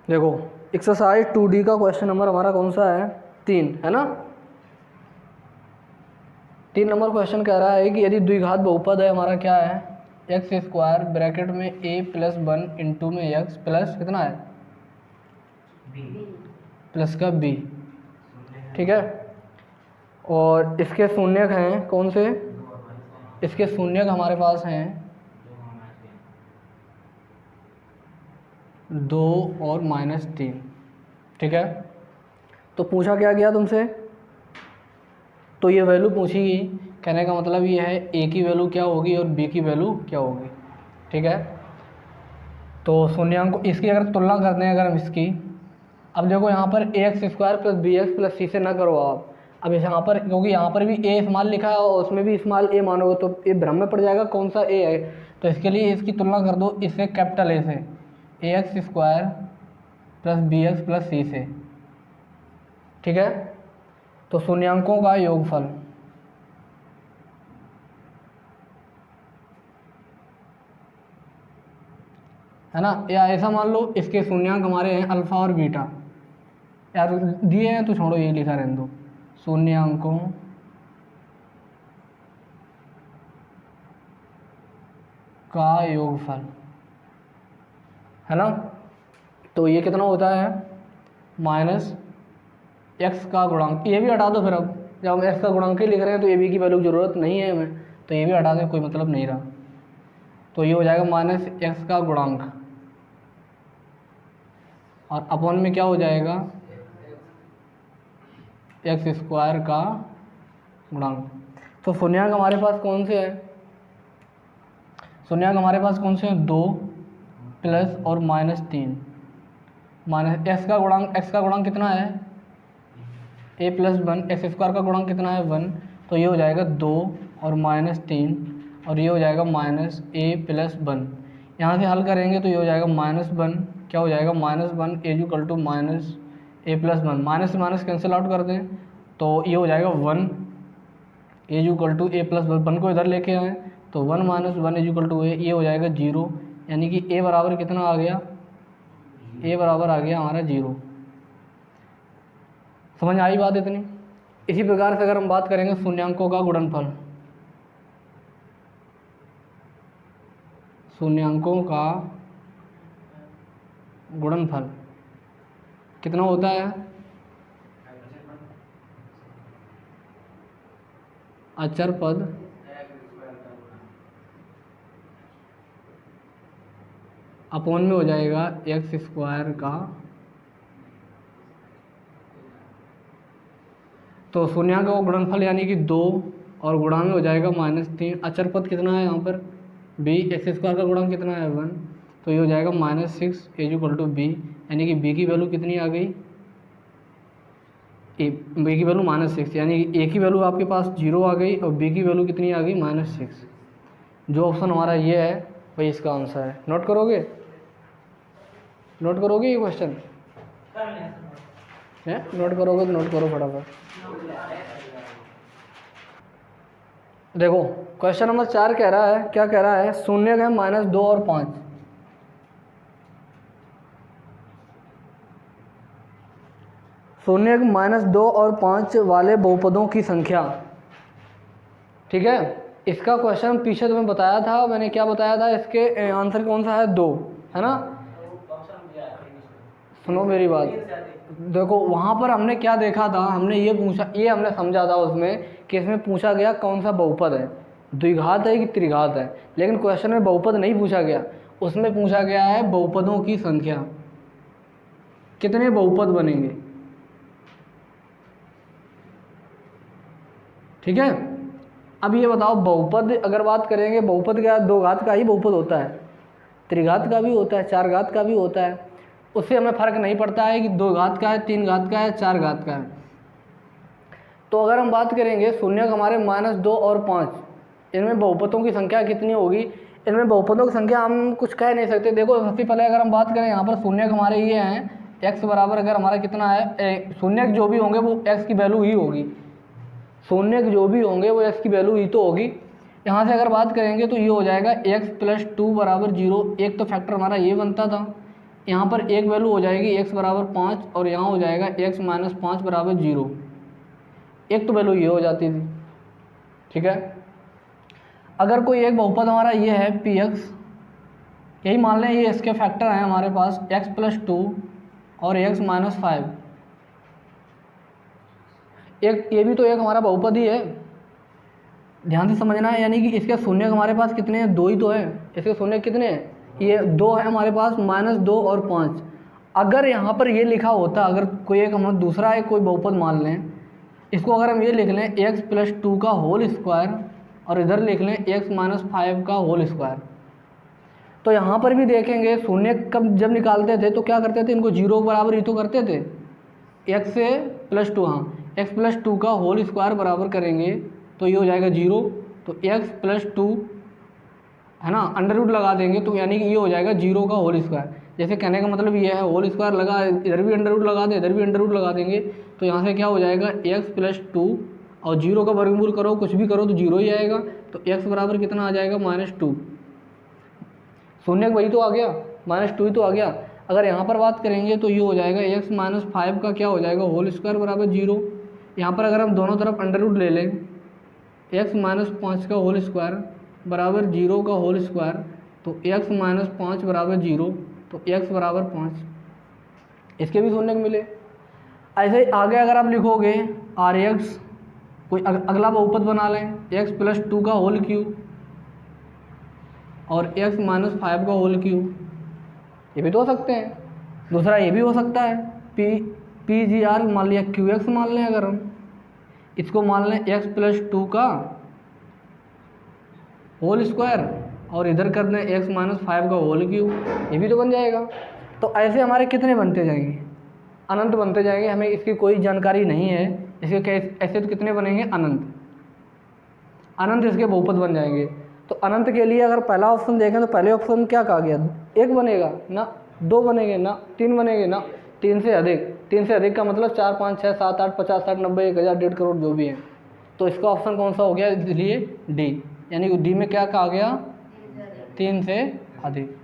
देखो exercise 2D का question number हमारा कौन सा है, 3 है ना। 3 नंबर क्वेश्चन कह रहा है कि यदि द्विघात बहुपद है हमारा क्या है, एक्स स्क्वायर ब्रैकेट में a प्लस 1 इंटू में x प्लस कितना है प्लस का b, ठीक है। और इसके शून्यक हैं कौन से, इसके शून्यक हमारे पास हैं 2 और -3, ठीक है। तो पूछा क्या गया तुमसे, तो ये वैल्यू पूछी गई, कहने का मतलब ये है a की वैल्यू क्या होगी और b की वैल्यू क्या होगी, ठीक है। तो शून्यांक इसकी अगर तुलना करते हैं अगर हम इसकी, अब देखो यहाँ पर ax square plus B X plus C से ना करो आप, अब यहाँ पर क्योंकि यहाँ पर भी a स्मॉल लिखा है और उसमें भी स्मॉल a मानोगे तो ये भ्रम में पड़ जाएगा कौन सा a है। तो इसके लिए इसकी तुलना कर दो इससे कैपिटल A से, ax square plus B X plus C से, ठीक है। तो शून्यांकों का योगफल है ना, या ऐसा मान लो इसके शून्यांक हमारे हैं अल्फा और बीटा, यार दिए हैं तो छोड़ो ये लिखा रहने दो, शून्यांकों का योगफल है ना। तो ये कितना होता है माइनस एक्स का गुणांक, ये भी हटा दो फिर, अब जब हम एक्स का गुणांक ही लिख रहे हैं तो ए बी की वैल्यू की ज़रूरत नहीं है हमें, तो ये भी हटा दें कोई मतलब नहीं रहा। तो ये हो जाएगा माइनस एक्स का गुणांक और अपॉन में क्या हो जाएगा एक्स स्क्वायर का गुणांक। तो शून्यांक हमारे पास कौन से है, शून्यांक हमारे पास कौन से हैं 2 प्लस और -3, माइनस एक्स का गुणांक कितना है a प्लस 1, एक्स स्क्वायर का गुणांक कितना है 1, तो ये हो जाएगा 2 और -3 और ये हो जाएगा -a प्लस 1। यहाँ से हल करेंगे तो ये हो जाएगा -1, क्या हो जाएगा -1 is equal to -a plus 1, minus से माइनस कैंसिल आउट कर दें तो ये हो जाएगा 1 is equal to a plus 1 को इधर लेके आएँ तो 1 - 1 एज इक्वल टू a, ये हो जाएगा 0, यानी कि a बराबर कितना आ गया, a बराबर आ गया हमारा 0। समझ आई बात इतनी। इसी प्रकार से अगर हम बात करेंगे शून्यांकों का गुणनफल, शून्यांकों का गुणनफल कितना होता है, अचर पद अपॉन में हो जाएगा एक्स स्क्वायर का, तो शून्यांक का गुणनफल यानी कि 2 और गुणा में हो जाएगा -3, अचर पद कितना है यहाँ पर b, एक्स स्क्वायर का गुणांक कितना है 1, तो ये हो जाएगा -6 एज इक्वल टू b, यानी कि b की वैल्यू कितनी आ गई, b की वैल्यू -6, यानी कि a की वैल्यू आपके पास 0 आ गई और b की वैल्यू कितनी आ गई -6। जो ऑप्शन हमारा ये है वही इसका आंसर है। नोट करोगे ये क्वेश्चन है, नोट करोगे तो नोट करो फटाफट। देखो क्वेश्चन नंबर 4 कह रहा है, क्या कह रहा है, शून्यक है -2 और 5, शून्यक -2 और 5 वाले बहुपदों की संख्या, ठीक है। इसका क्वेश्चन पीछे तुम्हें बताया था, मैंने क्या बताया था, इसके आंसर कौन सा है 2, है ना। सुनो मेरी बात, देखो वहाँ पर हमने क्या देखा था, हमने ये पूछा, ये हमने समझा था उसमें कि इसमें पूछा गया कौन सा बहुपद है, द्विघात है कि त्रिघात है, लेकिन क्वेश्चन में बहुपद नहीं पूछा गया, उसमें पूछा गया है बहुपदों की संख्या, कितने बहुपद बनेंगे, ठीक है। अब ये बताओ बहुपद अगर बात करेंगे, बहुपद क्या 2 घात का ही बहुपद होता है, त्रिघात का भी होता है, 4 घात का भी होता है, उससे हमें फ़र्क नहीं पड़ता है कि 2 घात का है, 3 घात का है, 4 घात का है। तो अगर हम बात करेंगे शून्यक हमारे -2 और 5, इनमें बहुपदों की संख्या कितनी होगी, इनमें बहुपदों की संख्या हम कुछ कह नहीं सकते। देखो सबसे पहले अगर हम बात करें यहाँ पर शून्यक हमारे ये हैं, x बराबर अगर हमारा कितना है, शून्यक जो भी होंगे वो x की वैल्यू ही होगी, शून्यक जो भी होंगे वो x की वैल्यू ही तो होगी। यहाँ से अगर बात करेंगे तो ये हो जाएगा x प्लस 2 बराबर 0। एक तो फैक्टर हमारा ये बनता था, यहाँ पर एक वैल्यू हो जाएगी x बराबर 5 और यहाँ हो जाएगा x माइनस 5 बराबर 0। एक तो वैल्यू ये हो जाती थी, ठीक है। अगर कोई एक बहुपद हमारा ये है px, यही मान लें ये इसके फैक्टर हैं हमारे पास x प्लस 2 और x माइनस 5। एक ये भी तो एक हमारा बहुपद ही है, ध्यान से समझना है। यानी कि इसके शून्य हमारे पास कितने हैं, 2 ही तो है। इसके शून्य कितने हैं, ये 2 है हमारे पास, -2 और 5। अगर यहाँ पर ये लिखा होता, अगर कोई एक हम दूसरा है कोई बहुपद मान लें, इसको अगर हम ये लिख लें x प्लस 2 का होल स्क्वायर और इधर लिख लें x माइनस 5 का होल स्क्वायर, तो यहाँ पर भी देखेंगे शून्य कब जब निकालते थे तो क्या करते थे, इनको 0 के बराबर ही तो करते थे। x से प्लस 2, हाँ x प्लस 2 का होल स्क्वायर बराबर करेंगे तो ये हो जाएगा 0। तो x प्लस 2 है ना, अंडर रूट लगा देंगे तो यानी कि ये हो जाएगा 0 का होल स्क्वायर। जैसे कहने का मतलब ये है होल स्क्वायर लगा, इधर भी अंडर रूट लगा दे, इधर भी अंडर रूट लगा देंगे, तो यहाँ से क्या हो जाएगा x प्लस 2 और 0 का वर्गमूल करो, कुछ भी करो तो 0 ही आएगा। तो x बराबर कितना आ जाएगा, -2। शून्य वही तो आ गया, -2 ही तो आ गया। अगर यहाँ पर बात करेंगे तो ये हो जाएगा x माइनस 5 का क्या हो जाएगा, होल स्क्वायर बराबर 0। यहाँ पर अगर हम दोनों तरफ अंडर रूट ले लें, x माइनस 5 का होल स्क्वायर बराबर 0 का होल स्क्वायर, तो x माइनस 5 बराबर 0, तो x बराबर 5। इसके भी शून्य मिले। ऐसे ही आगे अगर आप लिखोगे Rx, कोई अगला बहुपद बना लें, x प्लस 2 का होल क्यूब और x माइनस 5 का होल क्यूब, ये भी तो हो सकते हैं। दूसरा ये भी हो सकता है PGR मान लिया, QX मान लें, अगर हम इसको मान लें x प्लस 2 का होल स्क्वायर और इधर कर दें x माइनस 5 का होल क्यूब, ये भी तो बन जाएगा। तो ऐसे हमारे कितने बनते जाएंगे, अनंत बनते जाएंगे। हमें इसकी कोई जानकारी नहीं है, इसके ऐसे तो कितने बनेंगे, अनंत अनंत इसके बहुपद बन जाएंगे। तो अनंत के लिए अगर पहला ऑप्शन देखें तो पहले ऑप्शन क्या कहा गया, 1 बनेगा ना, 2 बनेंगे ना, 3 बनेंगे ना, 3 से अधिक। 3 से अधिक का मतलब 4 5 6 7 8 50 60 90 1000 1.5 करोड़ जो भी है। तो इसका ऑप्शन कौन सा हो गया, इसलिए डी। यानी कि डी में क्या कहा गया, 3 से अधिक।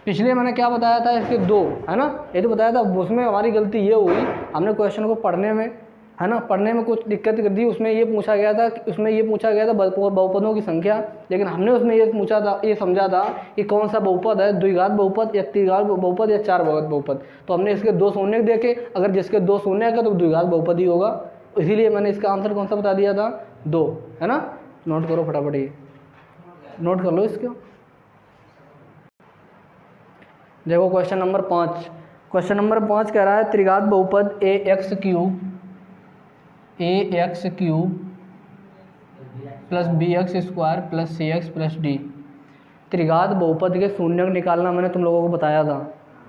पिछले मैंने क्या बताया था, इसके 2 है ना, ये तो बताया था। उसमें हमारी गलती ये हुई, हमने क्वेश्चन को पढ़ने में है ना, पढ़ने में कुछ दिक्कत कर दी। उसमें ये पूछा गया था बहुपदों की संख्या, लेकिन हमने उसमें ये पूछा था, ये समझा था कि कौन सा बहुपद है, द्विघात बहुपद या त्रिघात बहुपद या चार घात बहुपद। तो हमने इसके 2 शून्य देखे, अगर जिसके 2 शून्य का तो द्विघात बहुपद ही होगा। इसीलिए मैंने इसका आंसर कौन सा बता दिया था, 2, है ना। नोट करो फटाफट, ये नोट कर लो इसको। देखो क्वेश्चन नंबर 5, क्वेश्चन नंबर 5 कह रहा है त्रिघात बहुपद ax cube plus bx square plus cx plus d। त्रिघात बहुपद के शून्य निकालना मैंने तुम लोगों को बताया था,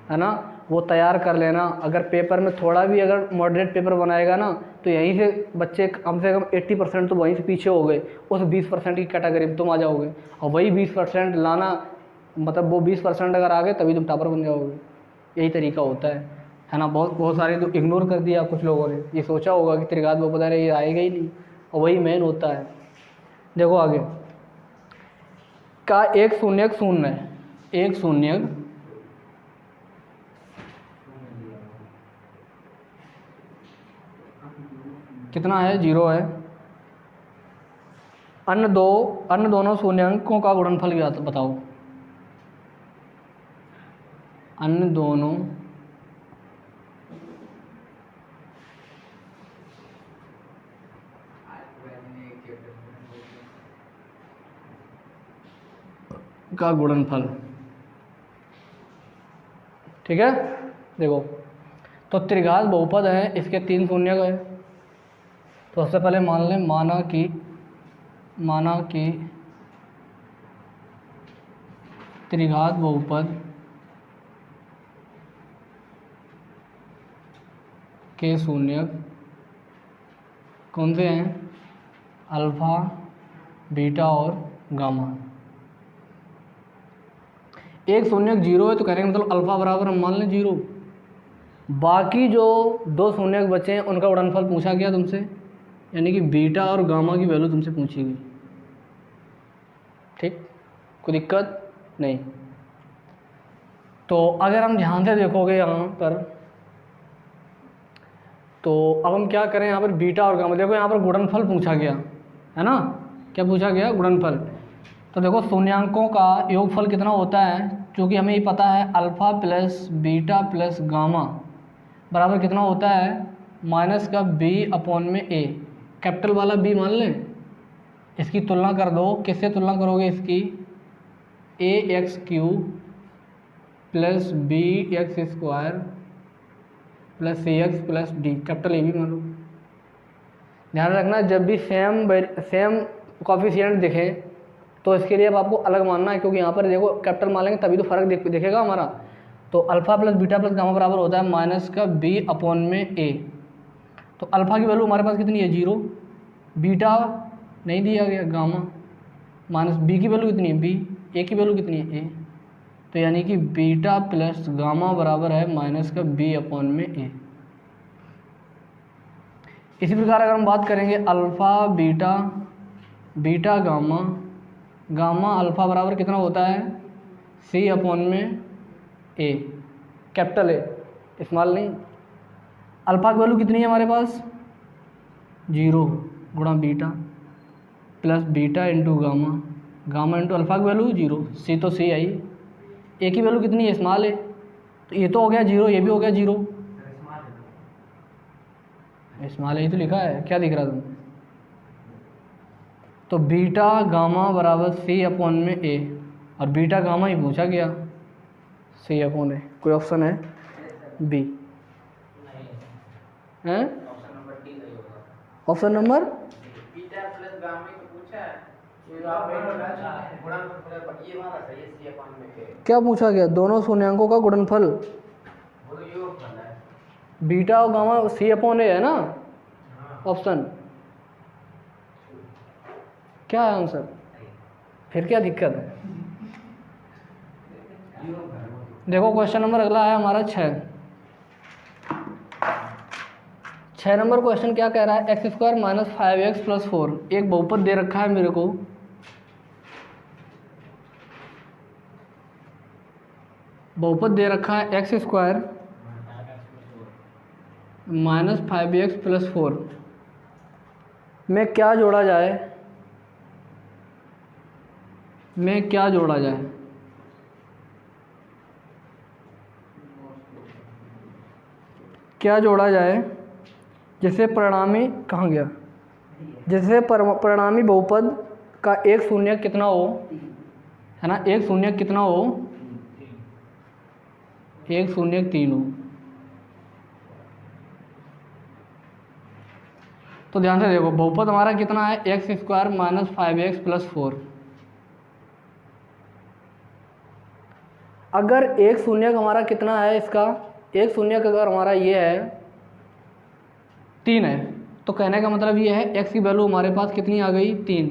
है ना, वो तैयार कर लेना। अगर पेपर में थोड़ा भी अगर मॉडरेट पेपर बनाएगा ना, तो यहीं से बच्चे कम से कम 80% तो वहीं से पीछे हो गए, उस 20% की कैटेगरी में तुम आ जाओगे। और वही 20% लाना, मतलब वो 20% अगर आ गए तभी तुम टॉपर बन जाओगे। यही तरीका होता है ना। बहुत सारे तो इग्नोर कर दिया कुछ लोगों ने, ये सोचा होगा कि त्रिघात बहुपद है ये आएगा ही नहीं, और वही मेन होता है। देखो आगे का एक शून्यक कितना है, 0 है। अन्य दोनों शून्यंकों का गुणनफल क्या था, बताओ। अन्य दोनों का गुणनफल, ठीक है। देखो तो त्रिघात बहुपद है, इसके 3 शून्य है। तो सबसे पहले मान लें, माना कि त्रिघात बहुपद के शून्यक कौन से हैं, अल्फा, बीटा और गामा। एक शून्यक 0 है तो कहने का मतलब अल्फा बराबर हम मान लें 0। बाकी जो 2 शून्यक बचे हैं उनका गुणनफल पूछा गया तुमसे, यानी कि बीटा और गामा की वैल्यू तुमसे पूछी गई। ठीक, कोई दिक्कत नहीं। तो अगर हम ध्यान से देखोगे यहाँ पर, तो अब हम क्या करें, यहाँ पर बीटा और गामा, देखो यहाँ पर गुणनफल पूछा गया है ना, क्या पूछा गया, गुणनफल। तो देखो शून्यांकों का योगफल कितना होता है, क्योंकि हमें ये पता है alpha plus beta plus gamma बराबर कितना होता है, माइनस का b अपॉन में a, कैपिटल वाला b मान लें। इसकी तुलना कर दो, किससे तुलना करोगे इसकी, ax³ plus bx² plus cx plus d, capital A भी मान लो। ध्यान रखना जब भी सेम कॉफिशिएंट दिखे तो इसके लिए अब आपको अलग मानना है, क्योंकि यहाँ पर देखो कैपिटल मान लेंगे तभी तो फर्क दिखेगा हमारा। तो alpha plus beta plus gamma बराबर होता है माइनस का b अपॉन में a। तो अल्फ़ा की वैल्यू हमारे पास कितनी है, 0, बीटा नहीं दिया गया, गामा, माइनस b की वैल्यू कितनी है, b, a की वैल्यू कितनी है, a। तो यानी कि बीटा प्लस गामा बराबर है माइनस का b अपॉन में a। इसी प्रकार अगर हम बात करेंगे alpha beta, beta gamma, gamma alpha बराबर कितना होता है, c अपॉन में a, कैपिटल ए, स्मॉल नहीं। अल्फ़ा की वैल्यू कितनी है हमारे पास, 0 गुणा beta plus beta into gamma, gamma into alpha की वैल्यू 0, c तो c आई, ए की वैल्यू कितनी है, स्मॉल है, तो ये तो हो गया 0, ये भी हो गया 0, स्मॉल है तो लिखा है, क्या दिख रहा है तुम्हें। तो बीटा गामा बराबर c अपॉन में a, और बीटा गामा ही पूछा गया, c अपॉन a। कोई ऑप्शन है बी हैं, option number beta plus gamma ही तो पूछा है, ये वाला सही है, c अपॉन में a। क्या पूछा गया, दोनों शून्यांकों का गुणनफल, वो तो योगफल है, बीटा और गामा c अपॉन a है ना ऑप्शन। क्या है आंसर, फिर क्या दिक्कत है। देखो क्वेश्चन नंबर अगला है हमारा 6 नंबर क्वेश्चन क्या कह रहा है, x² माइनस 5x प्लस 4, एक बहुपद दे रखा है मेरे को, बहुपद दे रखा है x² माइनस 5x प्लस 4 में क्या जोड़ा जाए, में क्या जोड़ा जाए, क्या जोड़ा जाए जिससे परिणामी, कहाँ गया, जिससे परिणामी बहुपद का एक शून्यक कितना हो, है ना, एक शून्यक कितना हो, एक शून्यक 3 हो। तो ध्यान से देखो बहुपद हमारा कितना है, x² माइनस 5x प्लस 4। अगर एक शून्यक हमारा कितना है, इसका एक शून्यक अगर हमारा ये है 3 है, तो कहने का मतलब ये है x की वैल्यू हमारे पास कितनी आ गई, 3।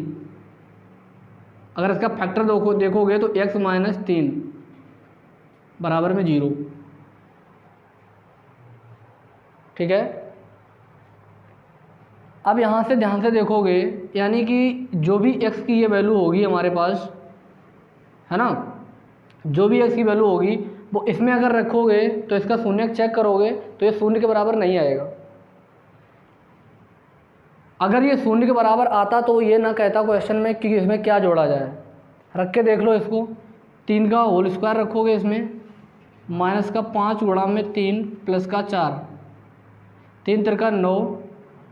अगर इसका फैक्टर देखोगे तो x माइनस 3 बराबर में 0, ठीक है। अब यहाँ से ध्यान से देखोगे, यानी कि जो भी x की ये वैल्यू होगी हमारे पास, है ना, जो भी x की वैल्यू होगी वो इसमें अगर रखोगे तो इसका शून्यक चेक करोगे तो ये शून्य के बराबर नहीं आएगा। अगर ये शून्य के बराबर आता तो ये ना कहता क्वेश्चन में कि इसमें क्या जोड़ा जाए। रख के देख लो इसको, 3 का होल स्क्वायर रखोगे इसमें, माइनस का 5 गुणा में 3 प्लस का 4, 3 तिरका 9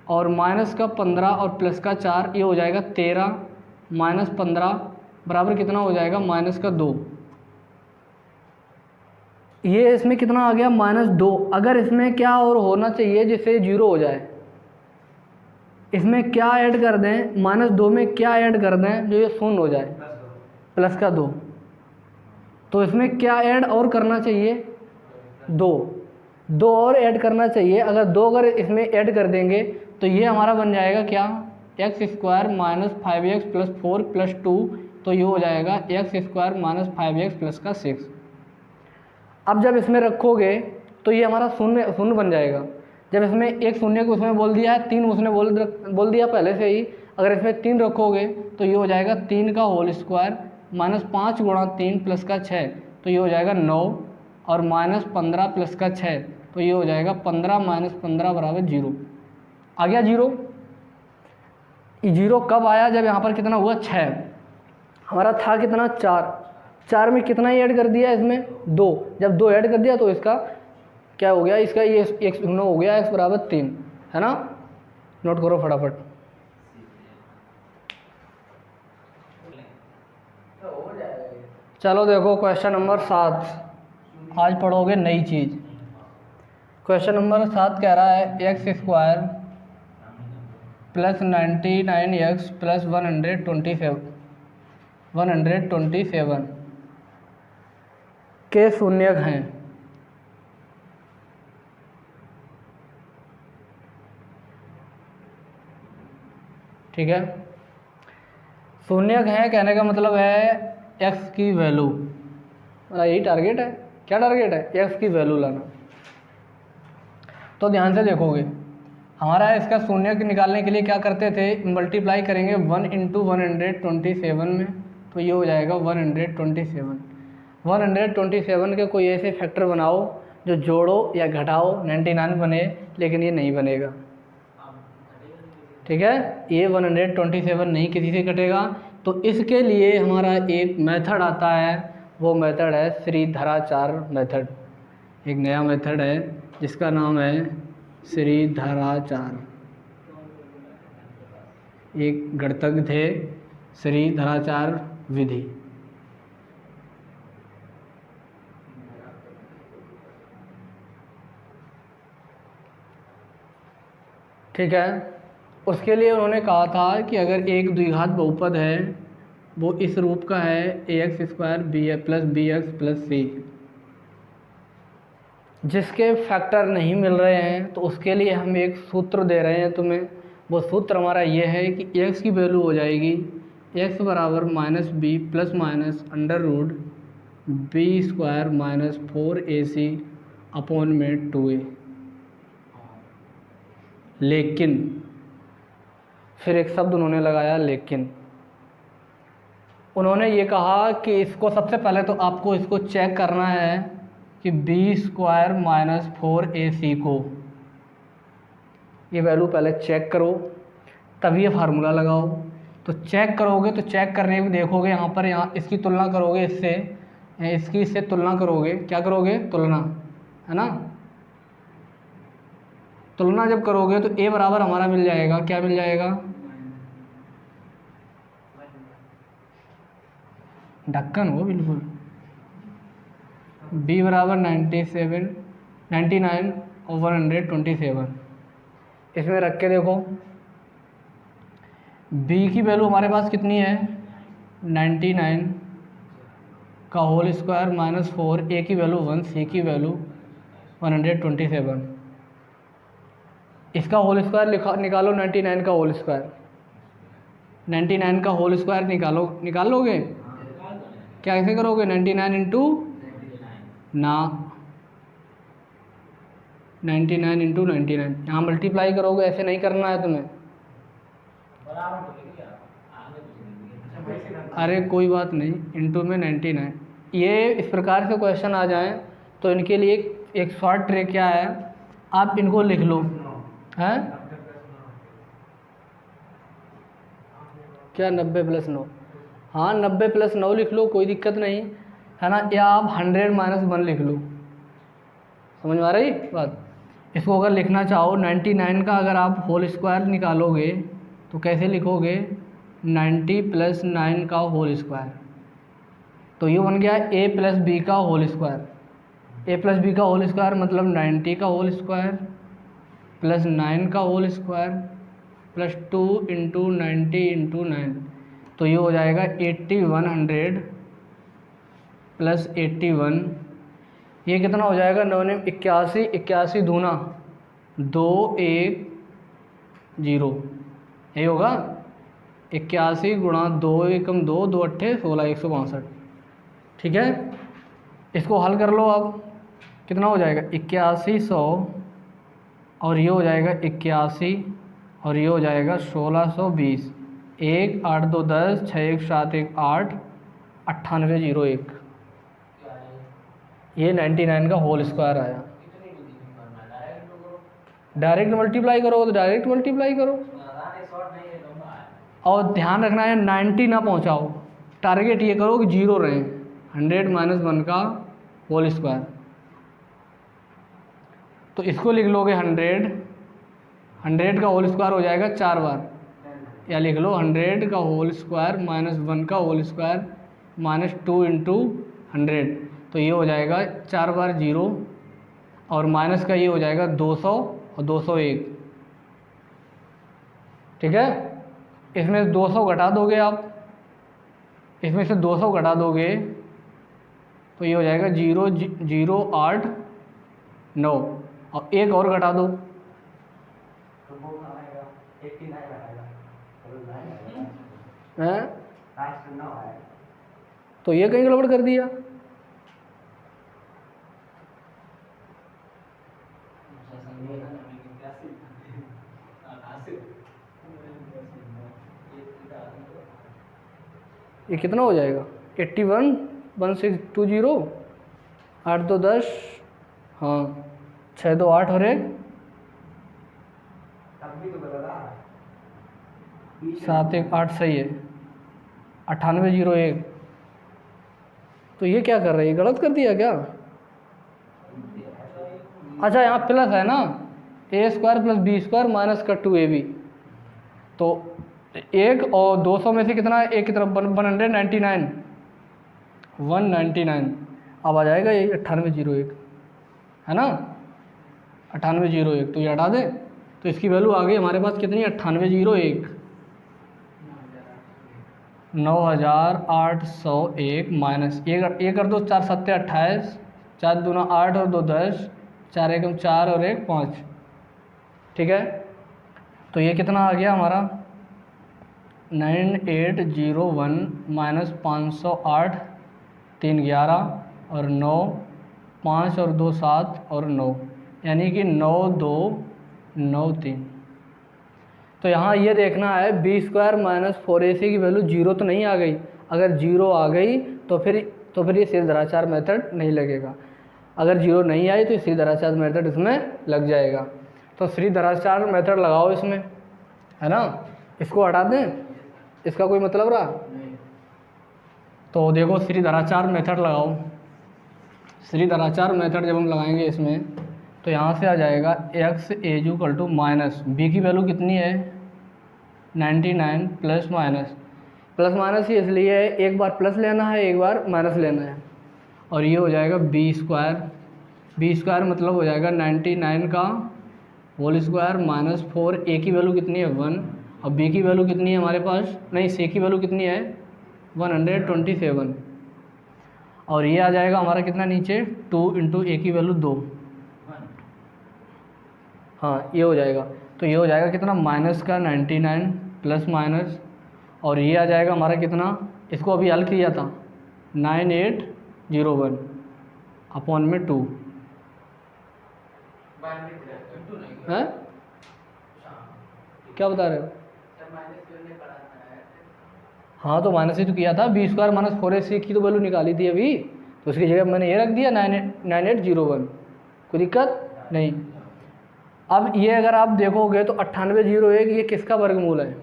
और माइनस का 15 और प्लस का 4, ये हो जाएगा 13 माइनस 15 बराबर कितना हो जाएगा, माइनस का 2। ये इसमें कितना आ गया, -2। अगर इसमें क्या और होना चाहिए जिससे 0 हो जाए, इसमें क्या ऐड कर दें, -2 में क्या ऐड कर दें जो ये शून्य हो जाए, प्लस का 2। तो इसमें क्या ऐड और करना चाहिए, 2 और ऐड करना चाहिए। अगर 2 अगर इसमें ऐड कर देंगे तो ये हमारा बन जाएगा क्या, x² minus 5x plus 4 plus 2, तो ये हो जाएगा x² माइनस 5x प्लस का 6। अब जब इसमें रखोगे तो ये हमारा शून्य बन जाएगा। जब इसमें एक शून्य को उसमें बोल दिया है, 3 उसने बोल दिया पहले से ही, अगर इसमें 3 रखोगे तो ये हो जाएगा 3 का होल स्क्वायर माइनस 5 गुणा 3 प्लस का 6, तो ये हो जाएगा 9, और माइनस 15 प्लस का 6, तो ये हो जाएगा 15 माइनस 15 बराबर 0। आ गया 0। 0 कब आया? जब यहाँ पर कितना हुआ 6, हमारा था कितना 4, 4 में कितना ही ऐड कर दिया इसमें 2, जब 2 ऐड कर दिया तो इसका क्या हो गया, इसका ये x गुना हो गया x बराबर 3, है ना। नोट करो फटाफट। तो हो जाएगा ये। चलो देखो क्वेश्चन नंबर 7, आज पढ़ोगे नई चीज़। क्वेश्चन नंबर 7 कह रहा है x square plus 99x plus 127 के शून्यक हैं। ठीक है, शून्यक है कहने का मतलब है x की वैल्यू, यही टारगेट है। क्या टारगेट है? x की वैल्यू लाना। तो ध्यान से देखोगे, हमारा इसका शून्यक निकालने के लिए क्या करते थे, मल्टीप्लाई करेंगे 1 इंटू 127 में, तो ये हो जाएगा 127। 127 के कोई ऐसे फैक्टर बनाओ जो जोड़ो या घटाओ 99 बने, लेकिन ये नहीं बनेगा। ठीक है, ये 127 नहीं किसी से कटेगा। तो इसके लिए हमारा एक मेथड आता है, वो मेथड है श्रीधराचार मेथड। एक नया मेथड है जिसका नाम है श्रीधराचार। एक गणितज्ञ थे, श्रीधराचार विधि। ठीक है, उसके लिए उन्होंने कहा था कि अगर एक द्विघात बहुपद है वो इस रूप का है ax square B X plus C, जिसके फैक्टर नहीं मिल रहे हैं, तो उसके लिए हम एक सूत्र दे रहे हैं तुम्हें। वो सूत्र हमारा ये है कि x की वैल्यू हो जाएगी x बराबर minus b plus minus under root b square minus 4ac upon में 2a। लेकिन फिर एक शब्द उन्होंने लगाया लेकिन। उन्होंने ये कहा कि इसको सबसे पहले तो आपको इसको चेक करना है कि बी स्क्वायर माइनस 4ac को, ये वैल्यू पहले चेक करो, तभी ये फार्मूला लगाओ। तो चेक करोगे तो चेक करने में देखोगे यहाँ पर, यहाँ इसकी तुलना करोगे इससे, इससे तुलना करोगे। क्या करोगे? तुलना, है ना। तुलना जब करोगे तो a बराबर हमारा मिल जाएगा, क्या मिल जाएगा? ढक्कन हो बिल्कुल। b बराबर 99 और 127। इसमें रख के देखो, b की वैल्यू हमारे पास कितनी है 99 का होल स्क्वायर माइनस 4, a की वैल्यू 1, c की वैल्यू 127। इसका होल स्क्वायर निकालो, 99 का होल स्क्वायर, 99 का होल स्क्वायर निकाल लोगे। क्या ऐसे करोगे? 99 इंटू ना 99 इंटू 99, यहाँ मल्टीप्लाई करोगे, ऐसे नहीं करना है तुम्हें। अरे कोई बात नहीं, इंटू में 99। ये इस प्रकार से क्वेश्चन आ जाएं तो इनके लिए एक शॉर्ट ट्रिक क्या है, आप इनको लिख लो। हैं क्या 90 प्लस 9? हाँ 90 प्लस 9 लिख लो, कोई दिक्कत नहीं है ना। या आप 100 माइनस 1 लिख लो। समझ में आ रही बात? इसको अगर लिखना चाहो 99 का अगर आप होल स्क्वायर निकालोगे तो कैसे लिखोगे? 90 प्लस 9 का होल स्क्वायर, तो ये बन गया a प्लस बी का whole square. a plus b का होल स्क्वायर मतलब 90 का होल स्क्वायर प्लस 9 का whole square plus 2 into 90 into 9, तो ये हो जाएगा 8100 प्लस 81। ये कितना हो जाएगा? 9 81, 81 दूना 210, यही होगा 81 गुणा 2 एकम 2, 2 अट्ठे 16, 162। ठीक है, इसको हल कर लो। अब कितना हो जाएगा? 8100 और ये हो जाएगा 81 और ये हो जाएगा 1620। 1 8 2 10 6 1 7 1 8 9801। क्या है? ये 99 का होल स्क्वायर आया। कितनी बुद्धि नहीं करना, डायरेक्ट तो करो। डायरेक्ट मल्टीप्लाई करो तो डायरेक्ट मल्टीप्लाई करो, नारायण शॉर्ट नहीं है, लंबा है। और ध्यान रखना है 90 ना पहुंचाओ। टारगेट ये करो कि 0 रहे। 100 माइनस 1 का होल स्क्वायर, तो इसको लिख लोगे 100 का होल स्क्वायर हो जाएगा 4 बार, या लिख लो 100 का होल स्क्वायर माइनस 1 का होल स्क्वायर माइनस 2 इंटू 100, तो ये हो जाएगा 4 बार 0, और माइनस का ये हो जाएगा 200 और 201। ठीक है, इसमें से 200 घटा दोगे आप, इसमें से 200 घटा दोगे तो ये हो जाएगा 0 0 8 9, और एक और घटा दो, तो वो आएगा 89 आएगा, तो 9 आएगा, हैं? लास्ट 9 आएगा। तो ये कहीं गड़बड़ कर दिया। ये कितना हो जाएगा? 81 1620, 8 2 10, हाँ 6 2 8 और 1 तब भी तो बदला 7 1 8, सही है 9801। तो ये क्या कर रही है, गलत कर दिया क्या? अच्छा यहाँ प्लस है ना, A square plus B square minus का 2ab, तो 1 और 200 में से कितना है, एक की तरफ 199 199, अब आ जाएगा ये 9801, है ना 9801, तो ये हटा दें तो इसकी वैल्यू आ गई हमारे पास कितनी, 9801 9801 माइनस एक कर दो, 4 7 28, 4 दूना 8 और 2 10, 4 1 4 और 1 5। ठीक है, तो ये कितना आ गया हमारा 9801 माइनस 508 3 11 और 9 5 और 2 7 और 9, यानी कि 9 2 9 3। तो यहाँ ये देखना है बी स्क्वायर माइनस 4ac की वैल्यू 0 तो नहीं आ गई। अगर 0 आ गई तो फिर ये सीधाचार मेथड नहीं लगेगा। अगर 0 नहीं आई तो सीधाचार मेथड इसमें लग जाएगा। तो सीधाचार मेथड लगाओ इसमें, है ना, इसको हटा दें, इसका कोई मतलब रहा? तो देखो सीधाचार मेथड लगाओ। सीधाचार मेथड जब हम लगाएंगे इसमें तो यहाँ से आ जाएगा x equal to minus b की वैल्यू कितनी है 99 प्लस माइनस ही इसलिए है, एक बार प्लस लेना है एक बार माइनस लेना है, और ये हो जाएगा बी स्क्वायर मतलब हो जाएगा 99 का होल स्क्वायर माइनस 4, ए की वैल्यू कितनी है 1, और बी की वैल्यू कितनी है हमारे पास, नहीं सी की वैल्यू कितनी है 127, और ये आ जाएगा हमारा कितना नीचे 2 इंटू ए की वैल्यू 2, हाँ ये हो जाएगा। तो ये हो जाएगा कितना माइनस का 99 प्लस माइनस, और ये आ जाएगा हमारा कितना, इसको अभी हल किया था 9801 अपॉन में 2 है, क्या बता रहे हो? हाँ तो माइनस ही तो किया था, बी स्क्वायर माइनस 4ac की तो वैल्यू निकाली थी अभी, तो उसकी जगह मैंने ये रख दिया 9801, कोई दिक्कत नहीं। अब ये अगर आप देखोगे तो 9801 ये किसका वर्गमूल है?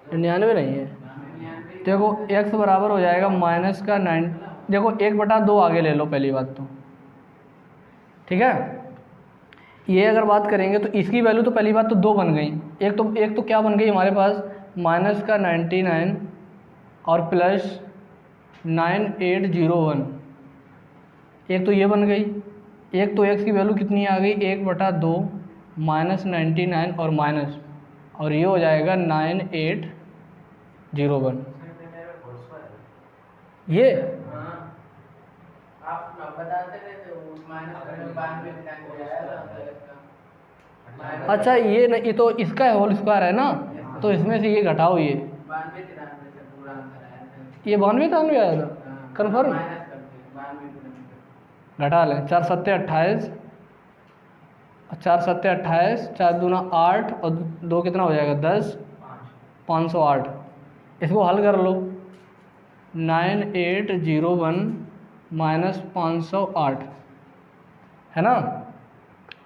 99 नहीं है। देखो x बराबर हो जाएगा माइनस का 9, देखो 1/2 आगे ले लो पहली बात तो, ठीक है। ये अगर बात करेंगे तो इसकी वैल्यू तो पहली बात तो 2 बन गई, एक तो क्या बन गई हमारे पास माइनस का 99 और प्लस 9801, एक तो ये बन गई, एक तो x की वैल्यू कितनी आ गई 1/2 माइनस 99 और माइनस, और ये हो जाएगा 9801। ये आप बताते रहे थे उस माइनस करने में 92 आया था। अच्छा ये नहीं, ये तो इसका होल स्क्वायर है ना, तो इसमें से ये घटाओ, ये 92 93 से पूरा आंसर आया था। ये 92 आया था कन्फर्म, माइनस करके 92 घटा लें 4 7 28 4 7 28, 4 दूना 8 और 2 कितना हो जाएगा 10, 508। इसको हल कर लो, 9801 माइनस 508 है ना,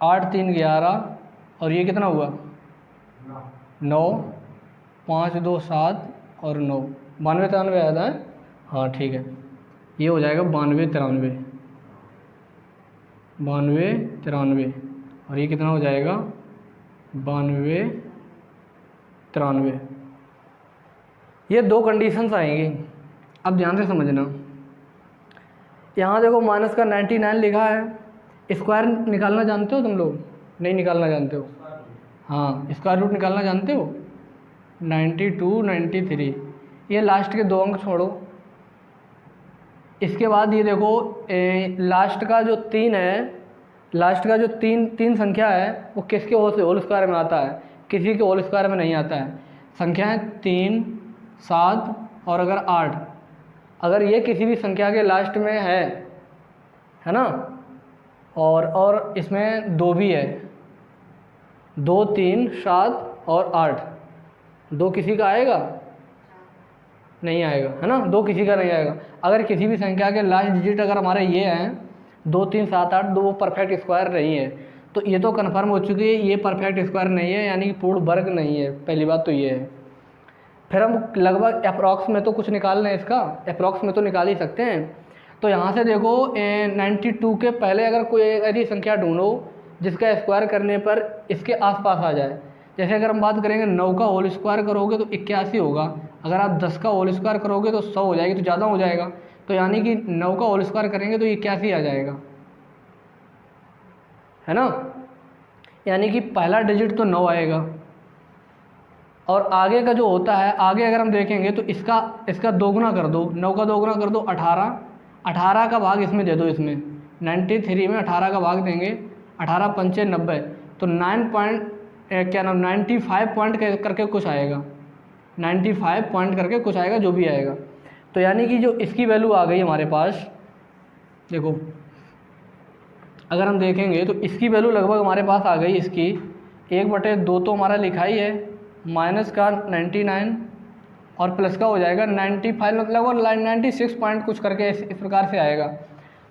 8 3 11 और ये कितना हुआ 9, 5 2 7 और 9, 92 93 आया था। हाँ ठीक है, ये हो जाएगा 92 93, 92 93 और ये कितना हो जाएगा 92 93। ये दो कंडीशंस आएंगी। अब ध्यान से समझना, यहाँ देखो माइनस का 99 लिखा है, स्क्वायर निकालना जानते हो तुम लोग? नहीं निकालना जानते हो? हाँ, स्क्वायर रूट निकालना जानते हो? 92 93, ये लास्ट के 2 अंक छोड़ो। इसके बाद ये देखो लास्ट का जो 3 है, लास्ट का जो तीन संख्या है वो किसके होल स्क्वायर में आता है? किसी के होल स्क्वायर में नहीं आता है। संख्याएं 3 7 और अगर 8, अगर ये किसी भी संख्या के लास्ट में है ना, और इसमें 2 भी है, 2 3 7 और 8, 2 किसी का आएगा? नहीं आएगा, है ना, 2 किसी का नहीं आएगा। अगर किसी भी संख्या के लास्ट डिजिट अगर हमारे ये हैं 2 3 7 8, तो वो परफेक्ट स्क्वायर नहीं है। तो ये तो कन्फर्म हो चुकी है, ये परफेक्ट स्क्वायर नहीं है, यानी कि पूर्ण वर्ग नहीं है। पहली बात तो ये है। फिर हम लगभग अप्रॉक्स में तो कुछ निकाल लें, इसका अप्रॉक्स में तो निकाल ही सकते हैं। तो यहाँ से देखो 92 के पहले अगर कोई ऐसी संख्या ढूंढो जिसका स्क्वायर करने पर इसके आसपास आ जाए। जैसे अगर हम बात करेंगे 9 का होल स्क्वायर करोगे तो 81 होगा, अगर आप 10 का होल स्क्वायर करोगे तो 100 हो जाएगी, तो ज़्यादा हो जाएगा। तो यानी कि 9 का होल स्क्वायर करेंगे तो 81 आ जाएगा, है ना, यानी कि पहला डिजिट तो 9 आएगा। और आगे का जो होता है, आगे अगर हम देखेंगे तो इसका दोगुना कर दो, 9 का दोगुना कर दो 18, 18 का भाग इसमें दे दो। इसमें 93 में 18 का भाग देंगे, 18 पंचे 90, तो 95 पॉइंट करके कुछ आएगा, 95 पॉइंट करके कुछ आएगा, जो भी आएगा। तो यानी कि जो इसकी वैल्यू आ गई हमारे पास, देखो अगर हम देखेंगे तो इसकी वैल्यू लगभग हमारे पास आ गई, इसकी 1/2 तो हमारा लिखा ही है, माइनस का 99 और प्लस का हो जाएगा 95, मतलब 96 पॉइंट कुछ करके इस प्रकार से आएगा।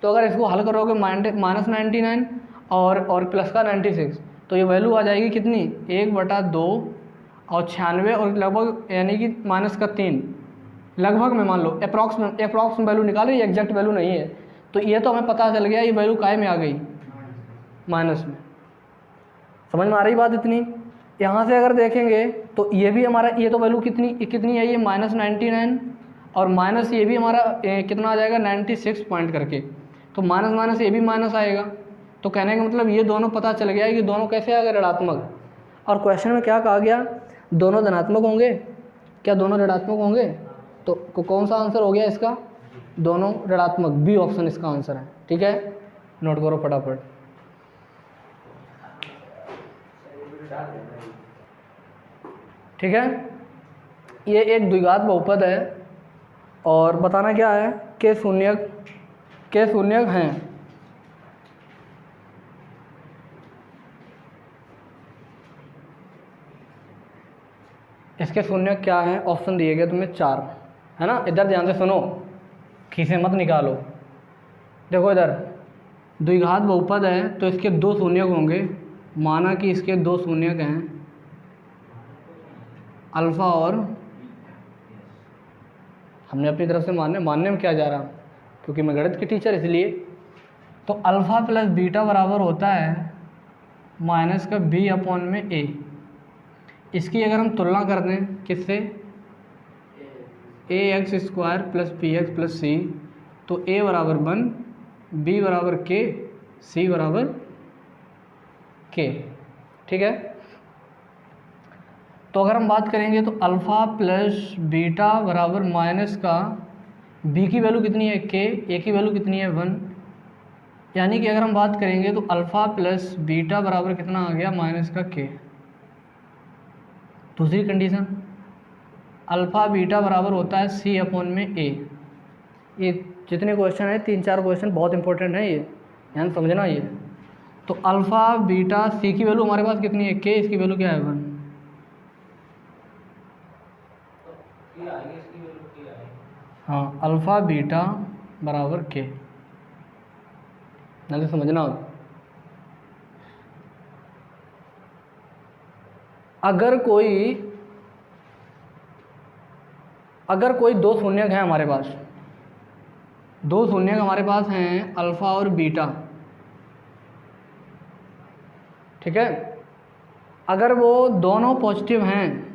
तो अगर इसको हल करोगे माइनस 99 और प्लस का 96, तो ये वैल्यू आ जाएगी कितनी 1/2 और 96 और लगभग यानी कि माइनस का 3, लगभग में मान लो अप्रॉक्स वैल्यू निकाले, ये एग्जैक्ट वैल्यू नहीं है। तो ये तो हमें पता चल गया ये वैल्यू काय में आ गई, माइनस में। समझ में आ रही बात इतनी? यहाँ से अगर देखेंगे तो ये भी हमारा, ये तो वैल्यू कितनी है, ये माइनस 99 और माइनस ये भी हमारा कितना आ जाएगा 96 पॉइंट करके, तो माइनस माइनस ये भी माइनस आएगा। तो कहने का मतलब ये दोनों पता चल गया है कि दोनों कैसे आ गए, ऋणात्मक। और क्वेश्चन में क्या कहा गया, दोनों धनात्मक होंगे क्या, दोनों ऋणात्मक होंगे। तो कौन सा आंसर हो गया इसका, दोनों ऋणात्मक, बी ऑप्शन इसका आंसर है। ठीक है, नोट करो फटाफट। ठीक है, ये एक द्विघात बहुपद है और बताना क्या है, के शून्यक हैं। इसके शून्यक क्या है, ऑप्शन दिए गए तुम्हें 4, है ना। इधर ध्यान से सुनो, खीसे मत निकालो। देखो इधर द्विघात बहुपद है तो इसके 2 शून्यक होंगे, माना कि इसके 2 शून्यक हैं, अल्फ़ा और, हमने अपनी तरफ से मानने में क्या जा रहा, क्योंकि मैं गणित की टीचर इसलिए। तो अल्फ़ा प्लस बीटा बराबर होता है माइनस का बी अपॉन में ए। इसकी अगर हम तुलना कर दें किससे, ax² प्लस bx प्लस सी, तो a बराबर 1, b बराबर k, c बराबर k। ठीक है, तो अगर हम बात करेंगे तो अल्फ़ा प्लस बीटा बराबर माइनस का b की वैल्यू कितनी है k, a की वैल्यू कितनी है 1, यानी कि अगर हम बात करेंगे तो अल्फ़ा प्लस बीटा बराबर कितना आ गया माइनस का k। दूसरी कंडीशन, अल्फ़ा बीटा बराबर होता है c अपॉन में a। ये जितने क्वेश्चन हैं 3-4 क्वेश्चन बहुत इंपॉर्टेंट है, ये ध्यान समझना। ये तो अल्फ़ा बीटा सी की वैल्यू हमारे पास कितनी है के, इसकी वैल्यू क्या है 1। हाँ अल्फ़ा बीटा बराबर के, जल्दी समझना। अगर कोई दो शून्यक हैं हमारे पास, दो शून्यक हमारे पास हैं अल्फ़ा और बीटा, ठीक है। अगर वो दोनों पॉजिटिव हैं,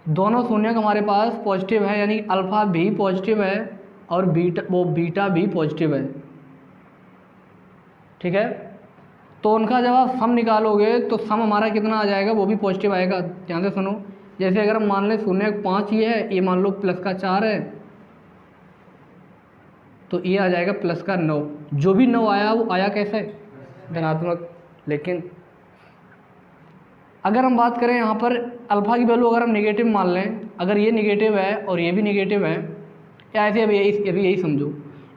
दोनों शून्यक हमारे पास पॉजिटिव है, यानी अल्फ़ा भी पॉजिटिव है और बीटा भी पॉजिटिव है, ठीक है। तो उनका जब आप सम निकालोगे तो सम हमारा कितना आ जाएगा, वो भी पॉजिटिव आएगा। ध्यान से सुनो, जैसे अगर हम मान लें 0.5 ये है, ये मान लो प्लस का 4 है, तो ये आ जाएगा प्लस का 9। जो भी 9 आया वो आया कैसे, धनात्मक। लेकिन अगर हम बात करें यहाँ पर अल्फ़ा की वैल्यू अगर हम नेगेटिव मान लें, अगर ये नेगेटिव है और ये भी नेगेटिव है, या ऐसे अभी यही समझो,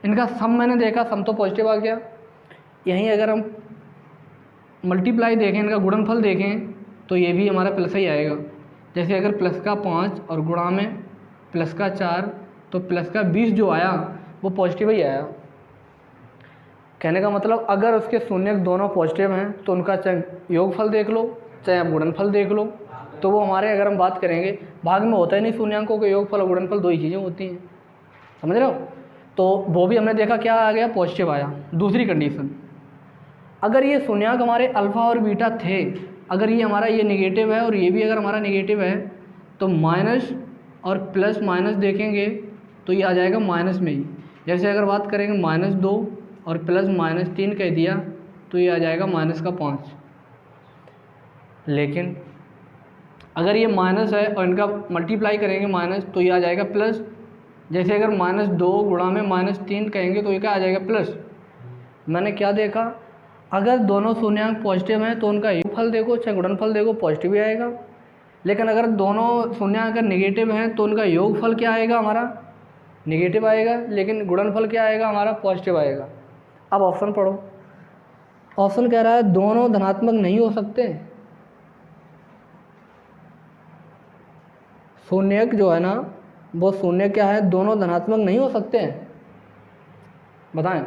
इनका सम मैंने देखा, सम तो पॉजिटिव आ गया। यहीं अगर हम मल्टीप्लाई देखें, इनका गुणनफल देखें, तो ये भी हमारा प्लस ही आएगा। जैसे अगर प्लस का 5 और गुणा में प्लस का 4, तो प्लस का 20 जो आया वो पॉजिटिव ही आया। कहने का मतलब अगर उसके शून्यक दोनों पॉजिटिव हैं तो उनका चाहे योगफल देख लो चाहे आप गुणनफल देख लो, तो वो हमारे, अगर हम बात करेंगे, भाग में होता ही नहीं शून्यंकों के योगफल और गुणनफल, दो ही चीज़ें होती हैं, समझ रहे हो। तो वो भी हमने देखा क्या आ गया, पॉजिटिव आया। दूसरी कंडीशन, अगर ये शून्यंक हमारे अल्फ़ा और बीटा थे, अगर ये हमारा ये नेगेटिव है और ये भी अगर हमारा नेगेटिव है, तो माइनस और प्लस माइनस देखेंगे तो ये आ जाएगा माइनस में ही। जैसे अगर बात करेंगे -2 और प्लस -3 कह दिया तो ये आ जाएगा -5। लेकिन अगर ये माइनस है और इनका मल्टीप्लाई करेंगे माइनस, तो ये आ जाएगा प्लस। जैसे अगर -2 गुणा में -3 कहेंगे तो ये क्या आ जाएगा, प्लस। मैंने क्या देखा, अगर दोनों शून्यंक पॉजिटिव हैं तो उनका योगफल देखो चाहे गुणनफल देखो, पॉजिटिव ही आएगा। लेकिन अगर दोनों शून्यंक अगर नेगेटिव हैं तो उनका योगफल क्या आएगा, हमारा नेगेटिव आएगा, लेकिन गुणनफल क्या आएगा, हमारा पॉजिटिव आएगा। अब ऑप्शन पढ़ो। ऑप्शन कह रहा है दोनों धनात्मक नहीं हो सकते। शून्यक जो है ना, वो शून्य क्या है, दोनों धनात्मक नहीं हो सकते हैं। बताएं।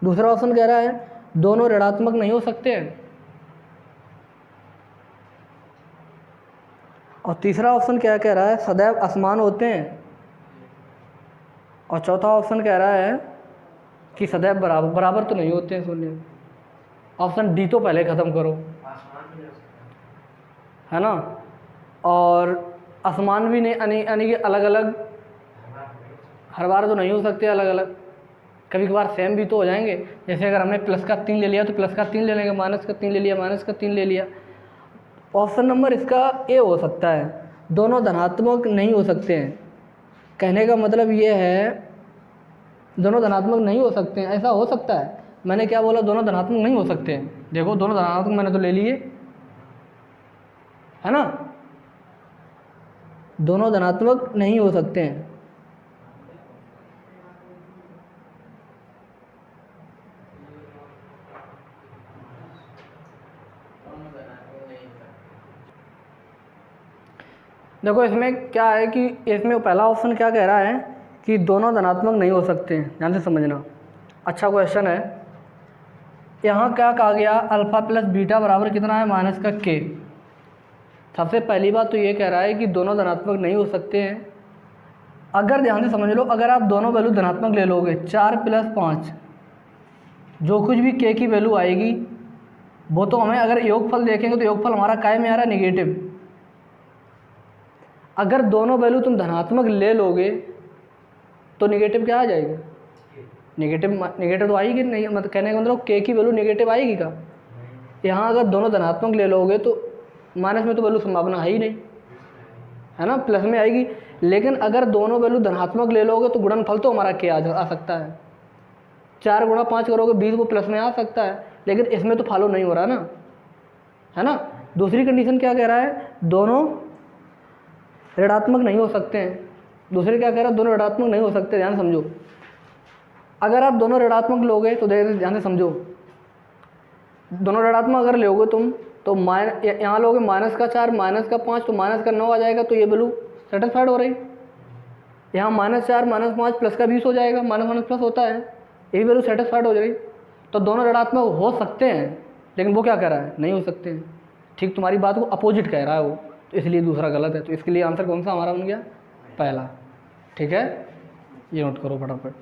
दूसरा ऑप्शन कह रहा है दोनों ऋणात्मक नहीं हो सकते हैं। और तीसरा ऑप्शन क्या कह रहा है, सदैव असमान होते हैं। और चौथा ऑप्शन कह रहा है कि सदैव बराबर तो नहीं होते हैं शून्य। ऑप्शन डी तो पहले ख़त्म करो, है ना। और असमान भी नहीं, यानी कि अलग अलग, हर बार तो नहीं हो सकते अलग अलग, कभी कभार सेम भी तो हो जाएंगे। जैसे अगर हमने प्लस का 3 ले लिया तो प्लस का 3 ले लेंगे, माइनस का 3 ले लिया माइनस का 3 ले लिया। ऑप्शन नंबर इसका ए हो सकता है, दोनों धनात्मक नहीं हो सकते हैं। कहने का मतलब ये है दोनों धनात्मक नहीं हो सकते हैं, ऐसा हो सकता है। मैंने क्या बोला, दोनों धनात्मक नहीं हो सकते हैं। देखो दोनों धनात्मक मैंने तो ले लिए, है ना, दोनों धनात्मक नहीं हो सकते हैं। देखो इसमें क्या है कि इसमें पहला ऑप्शन क्या कह रहा है कि दोनों धनात्मक नहीं हो सकते हैं। ध्यान से समझना, अच्छा क्वेश्चन है। यहाँ क्या कहा गया, अल्फ़ा प्लस बीटा बराबर कितना है, माइनस का के। सबसे पहली बात तो ये कह रहा है कि दोनों धनात्मक नहीं हो सकते हैं। अगर ध्यान से समझ लो, अगर आप दोनों वैल्यू धनात्मक ले लोगे, 4 + 5, जो कुछ भी के की वैल्यू आएगी वो तो हमें, अगर योगफल देखेंगे तो योगफल हमारा काय में आ रहा है, नेगेटिव। अगर दोनों वैल्यू तुम धनात्मक ले लोगे तो नेगेटिव क्या आ जाएगा, नेगेटिव तो आएगी नहीं। मतलब कहने का मतलब के की वैल्यू नेगेटिव आएगी का। यहाँ अगर दोनों धनात्मक ले लोगे तो माइनस में तो वैल्यू संभावना है ही नहीं, है ना, प्लस में आएगी। लेकिन अगर दोनों वैल्यू धनात्मक ले लोगे तो गुणनफल तो हमारा के आ सकता है। 4 × 5 करोगे 20, वो प्लस में आ सकता है। लेकिन इसमें तो फॉलो नहीं हो रहा ना, है ना। दूसरी कंडीशन क्या कह रहा है, दोनों ऋणात्मक नहीं हो सकते हैं। दूसरे क्या कह रहा है, दोनों ऋणात्मक नहीं हो सकते। ध्यान समझो, अगर आप दोनों ऋणात्मक लोगे तो ध्यान से समझो, दोनों ऋणात्मक अगर लोगे तुम तो यहाँ लोगे -4 -5 तो -9 आ जाएगा, तो ये वैल्यू सेटिस्फाइड हो रही। यहाँ -4 -5 प्लस का 20 हो जाएगा, माइनस प्लस होता है, ये वैल्यू सेटिस्फाइड हो जाएगी। तो दोनों ऋणात्मक हो सकते हैं, लेकिन वो क्या कह रहा है, नहीं हो सकते हैं। ठीक तुम्हारी बात को अपोजिट कह रहा है वो, तो इसलिए दूसरा गलत है। तो इसके लिए आंसर कौन सा हमारा बन गया, पहला। ठीक है, ये नोट करो फटाफट।